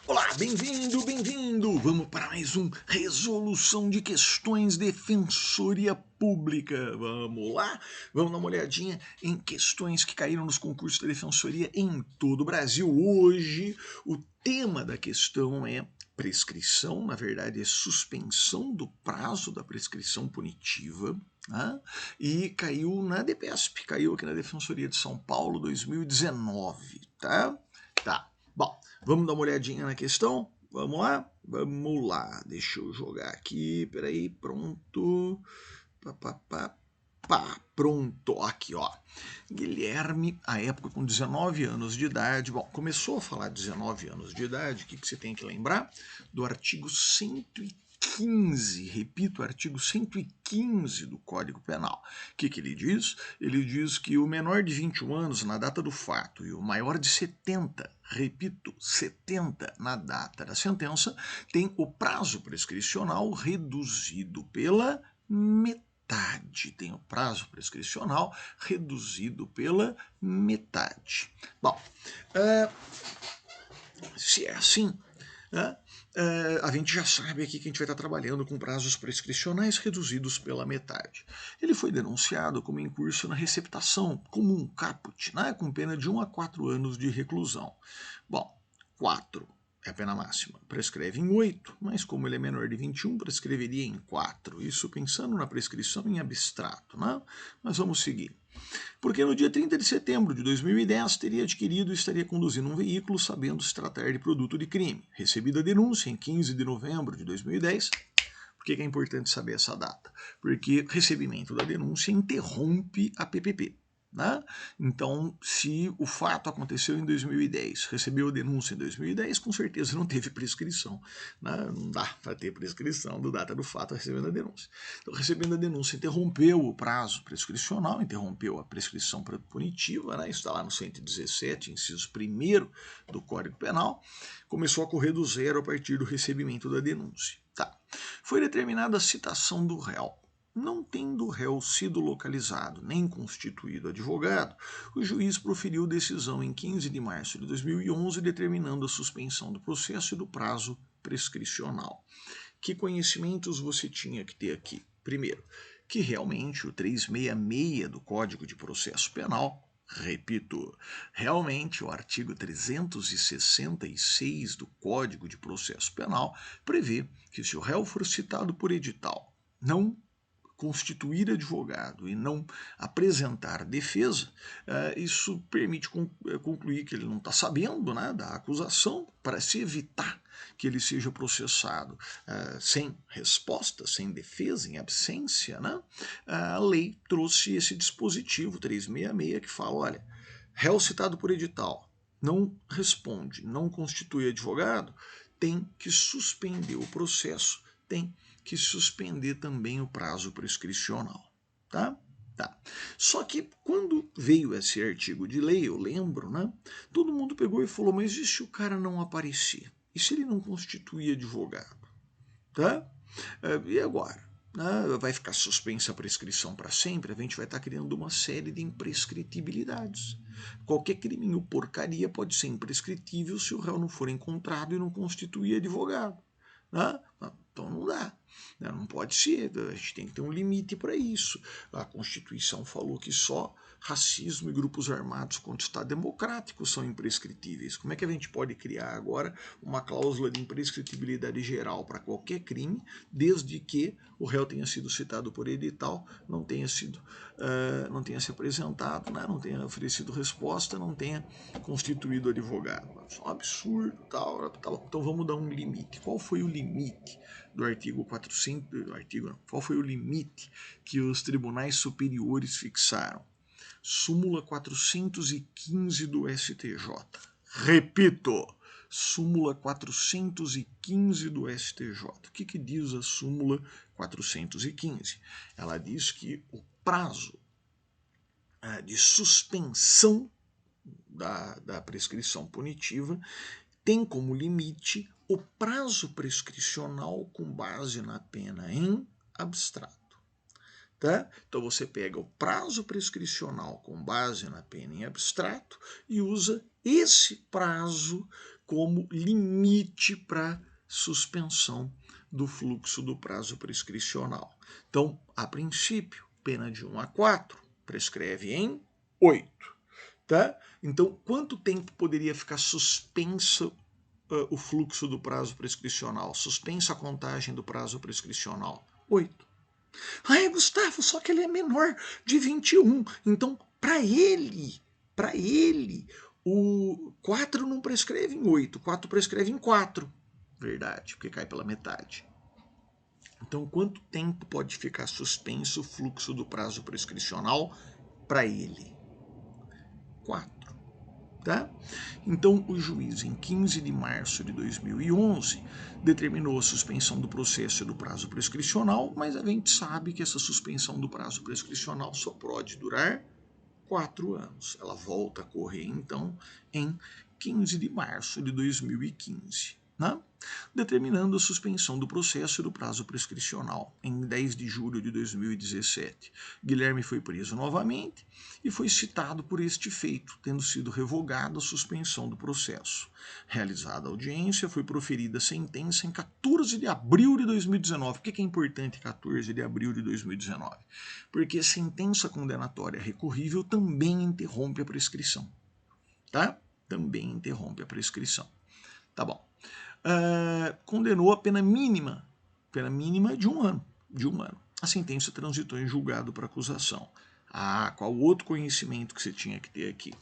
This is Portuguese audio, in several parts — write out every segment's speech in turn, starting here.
Olá, bem-vindo, bem-vindo! Vamos para mais um Resolução de Questões Defensoria Pública. Vamos lá? Vamos dar uma olhadinha em questões que caíram nos concursos da Defensoria em todo o Brasil. Hoje, o tema da questão é prescrição, na verdade é suspensão do prazo da prescrição punitiva, né? E caiu na DPESP, caiu aqui na Defensoria de São Paulo 2019, tá? Tá. Bom, vamos dar uma olhadinha na questão? Vamos lá? Vamos lá. Deixa eu jogar aqui. Peraí, pronto. Pronto. Aqui, ó. Guilherme, à época com 19 anos de idade. Bom, começou a falar 19 anos de idade. O que você tem que lembrar? Do artigo 115, repito, artigo 115 do Código Penal. O que ele diz? Ele diz que o menor de 21 anos na data do fato e o maior de 70, repito, 70 na data da sentença, tem o prazo prescricional reduzido pela metade. Tem o prazo prescricional reduzido pela metade. Bom, se é assim, né, a gente já sabe aqui que a gente vai estar trabalhando com prazos prescricionais reduzidos pela metade. Ele foi denunciado como incurso na receptação, como um caput, né, com pena de 1 a 4 anos de reclusão. Bom, 4 é a pena máxima. Prescreve em 8, mas como ele é menor de 21, prescreveria em 4. Isso pensando na prescrição em abstrato, né? Mas vamos seguir. Porque no dia 30 de setembro de 2010 teria adquirido e estaria conduzindo um veículo sabendo se tratar de produto de crime. Recebida a denúncia em 15 de novembro de 2010. Por que é importante saber essa data? Porque recebimento da denúncia interrompe a PPP. Né? Então, se o fato aconteceu em 2010, recebeu a denúncia em 2010, com certeza não teve prescrição. Né? Não dá para ter prescrição do data do fato recebendo a denúncia. Então, recebendo a denúncia, interrompeu o prazo prescricional, interrompeu a prescrição punitiva, né? Está lá no 117, inciso 1º do Código Penal, começou a correr do zero a partir do recebimento da denúncia. Tá. Foi determinada a citação do réu. Não tendo o réu sido localizado nem constituído advogado, o juiz proferiu decisão em 15 de março de 2011 determinando a suspensão do processo e do prazo prescricional. Que conhecimentos você tinha que ter aqui? Primeiro, que realmente o 366 do Código de Processo Penal, repito, realmente o artigo 366 do Código de Processo Penal prevê que se o réu for citado por edital, não constituir advogado e não apresentar defesa, isso permite concluir que ele não está sabendo, né, da acusação, para se evitar que ele seja processado sem resposta, sem defesa, em absência. Né, a lei trouxe esse dispositivo 366 que fala, olha, réu citado por edital não responde, não constitui advogado, tem que suspender o processo, tem que suspender também o prazo prescricional. Tá? Tá. Só que quando veio esse artigo de lei, eu lembro, né? Todo mundo pegou e falou, mas e se o cara não aparecer? E se ele não constituir advogado? Tá? E agora? Vai ficar suspensa a prescrição para sempre? A gente vai estar criando uma série de imprescritibilidades. Qualquer criminho porcaria pode ser imprescritível se o réu não for encontrado e não constituir advogado. Né? Então não dá. Não pode ser, a gente tem que ter um limite para isso. A Constituição falou que só racismo e grupos armados contra o Estado Democrático são imprescritíveis. Como é que a gente pode criar agora uma cláusula de imprescritibilidade geral para qualquer crime, desde que o réu tenha sido citado por edital, não tenha se apresentado, né? Não tenha oferecido resposta, não tenha constituído advogado? Isso é um absurdo. Tal. Então vamos dar um limite. Qual foi o limite do artigo 400, qual foi o limite que os tribunais superiores fixaram? Súmula 415 do STJ. Repito, súmula 415 do STJ. O que diz a súmula 415? Ela diz que o prazo de suspensão da prescrição punitiva tem como limite o prazo prescricional com base na pena em abstrato. Tá? Então você pega o prazo prescricional com base na pena em abstrato e usa esse prazo como limite para suspensão do fluxo do prazo prescricional. Então, a princípio, pena de 1 a 4 prescreve em 8. Tá? Então, quanto tempo poderia ficar suspenso o fluxo do prazo prescricional? Suspensa a contagem do prazo prescricional? 8. Ah, Gustavo, só que ele é menor de 21. Então, para ele, o 4 não prescreve em 8, 4 prescreve em 4. Verdade, porque cai pela metade. Então, quanto tempo pode ficar suspenso o fluxo do prazo prescricional para ele? 4. Tá? Então, o juiz, em 15 de março de 2011, determinou a suspensão do processo e do prazo prescricional, mas a gente sabe que essa suspensão do prazo prescricional só pode durar 4 anos. Ela volta a correr, então, em 15 de março de 2015. Né? Determinando a suspensão do processo e do prazo prescricional. Em 10 de julho de 2017, Guilherme foi preso novamente e foi citado por este feito, tendo sido revogada a suspensão do processo. Realizada a audiência, foi proferida a sentença em 14 de abril de 2019. Por que é importante 14 de abril de 2019? Porque sentença condenatória recorrível também interrompe a prescrição. Tá? Também interrompe a prescrição. Tá bom. Condenou a pena mínima de 1 ano. A sentença transitou em julgado para acusação. Qual outro conhecimento que você tinha que ter aqui?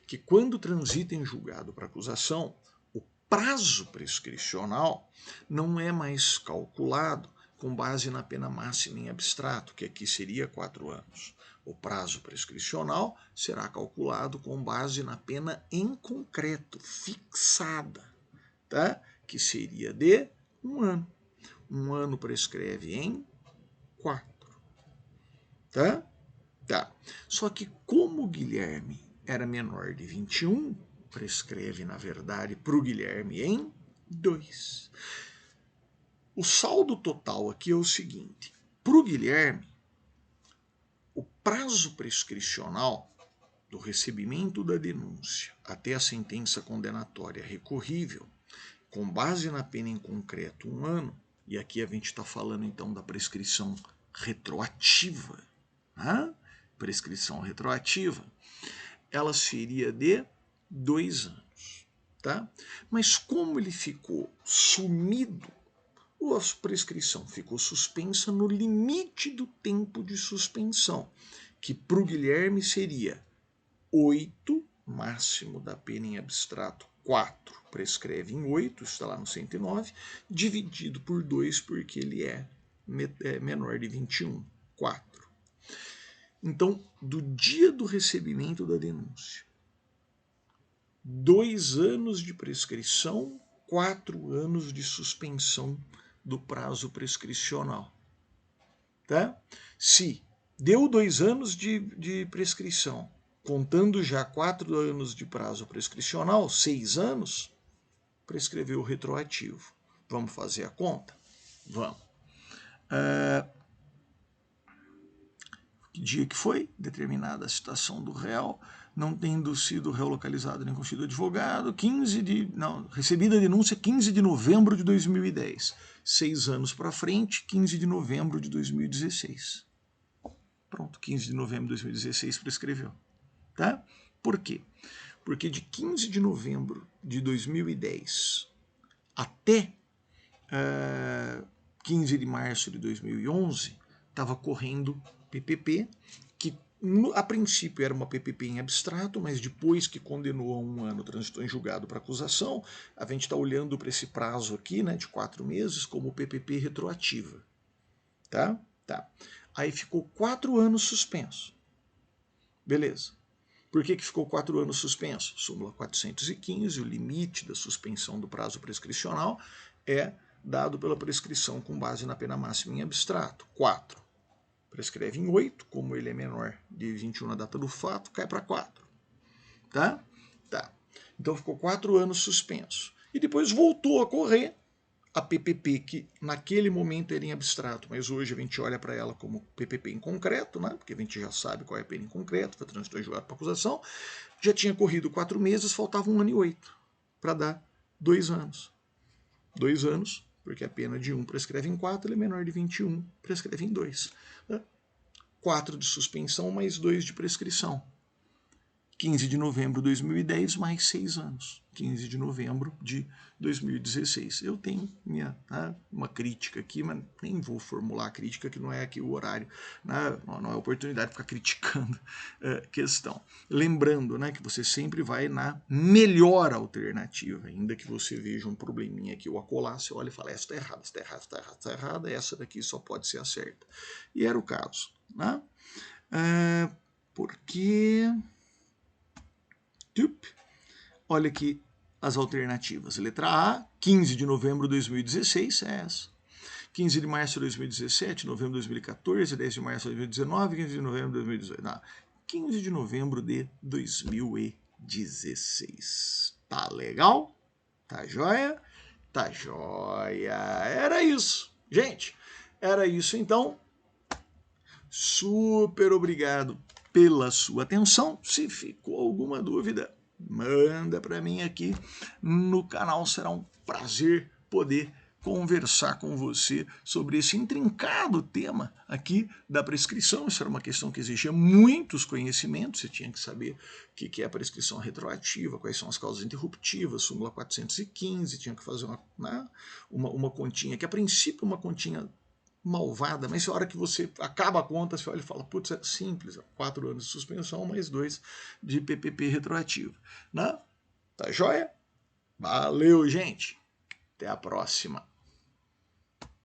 Que quando transita em julgado para acusação, o prazo prescricional não é mais calculado com base na pena máxima em abstrato, que aqui seria 4 anos. O prazo prescricional será calculado com base na pena em concreto, fixada, tá? Que seria de 1 ano. 1 ano prescreve em 4. Tá? Tá. Só que como o Guilherme era menor de 21, prescreve, na verdade, para o Guilherme em 2. O saldo total aqui é o seguinte. Para o Guilherme, o prazo prescricional do recebimento da denúncia até a sentença condenatória recorrível, com base na pena em concreto 1 ano, e aqui a gente está falando então da prescrição retroativa, né? Prescrição retroativa, ela seria de 2 anos. Tá? Mas como ele ficou sumido, a prescrição ficou suspensa no limite do tempo de suspensão, que para o Guilherme seria 8, máximo da pena em abstrato 4, prescreve em 8, está lá no 109, dividido por 2, porque ele é menor de 21, 4. Então, do dia do recebimento da denúncia, 2 anos de prescrição, 4 anos de suspensão do prazo prescricional. Tá? Se deu 2 anos de prescrição, contando já 4 anos de prazo prescricional, 6 anos, prescreveu o retroativo. Vamos fazer a conta? Vamos. Que dia que foi? Determinada a citação do réu, não tendo sido réu localizado nem constituído advogado, recebida a denúncia 15 de novembro de 2010. 6 anos para frente, 15 de novembro de 2016. Pronto, 15 de novembro de 2016 prescreveu. Tá? Por quê? Porque de 15 de novembro de 2010 até 15 de março de 2011 estava correndo PPP, que a princípio era uma PPP em abstrato, mas depois que condenou a 1 ano, transitou em julgado para acusação, a gente está olhando para esse prazo aqui, né, de 4 meses, como PPP retroativa. Tá? Tá. Aí ficou 4 anos suspenso. Beleza. Por que ficou 4 anos suspenso? Súmula 415, o limite da suspensão do prazo prescricional é dado pela prescrição com base na pena máxima em abstrato. 4. Prescreve em 8, como ele é menor de 21 na data do fato, cai para 4. Tá? Tá. Então ficou 4 anos suspenso. E depois voltou a correr a PPP, que naquele momento era em abstrato, mas hoje a gente olha para ela como PPP em concreto, né? Porque a gente já sabe qual é a pena em concreto, foi transitou em julgado para acusação. Já tinha corrido 4 meses, faltava 1 ano e 8 para dar 2 anos. 2 anos, porque a pena de 1 prescreve em 4, ele é menor de 21, prescreve em 2. 4 de suspensão mais 2 de prescrição. 15 de novembro de 2010 mais 6 anos. 15 de novembro de 2016. Eu tenho uma crítica aqui, mas nem vou formular a crítica, que não é aqui o horário, não é a oportunidade de ficar criticando a questão. Lembrando que você sempre vai na melhor alternativa, ainda que você veja um probleminha aqui ou acolá, você olha e fala, essa está errada, essa está errada, essa está errada, essa está errada, essa daqui só pode ser a certa. E era o caso. Porque... Olha aqui as alternativas. Letra A, 15 de novembro de 2016, é essa. 15 de março de 2017, novembro de 2014, 10 de março de 2019, 15 de novembro de 2018. Não, 15 de novembro de 2016. Tá legal? Tá joia? Tá joia. Era isso. Gente, era isso então. Super obrigado pela sua atenção. Se ficou alguma dúvida, manda para mim aqui no canal. Será um prazer poder conversar com você sobre esse intrincado tema aqui da prescrição. Isso era uma questão que exigia muitos conhecimentos. Você tinha que saber o que é a prescrição retroativa, quais são as causas interruptivas, súmula 415, tinha que fazer uma continha, que a princípio uma continha malvada, mas a hora que você acaba a conta, você olha e fala, putz, é simples, 4 anos de suspensão, mais 2 de PPP retroativo. Tá joia? Valeu, gente! Até a próxima!